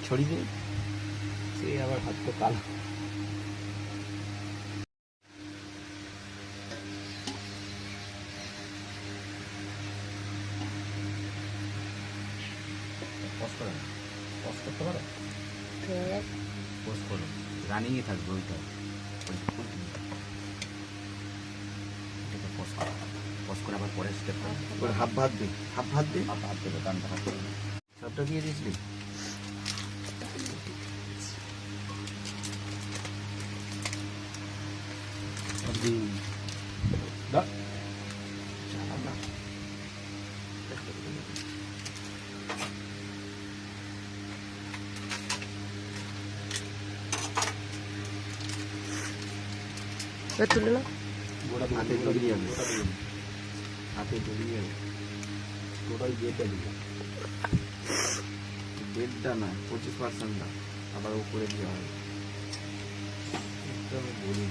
ছড়িয়ে দে, সে আবার হাত তো কালো। পোস্ট করতে পারো, পোস্ট করো, রানিংয়ে থাকবে ওইটা। এটাকে পোস্ট করে আবার পরের স্টেপ করে হাফ ভাত দে, হাফ ভাত দে, হাফ ভাত দেবে, গানটা হাত দেবে, সবটা দিয়ে দিয়েছিলি। তুলে না হাতে জড়িয়ে যাবে, হাতে জড়িয়ে যাবে, টোটাল বেডটা দিবে, বেডটা না 25%টা আবার উপরে দেওয়া হবে। আমি বলি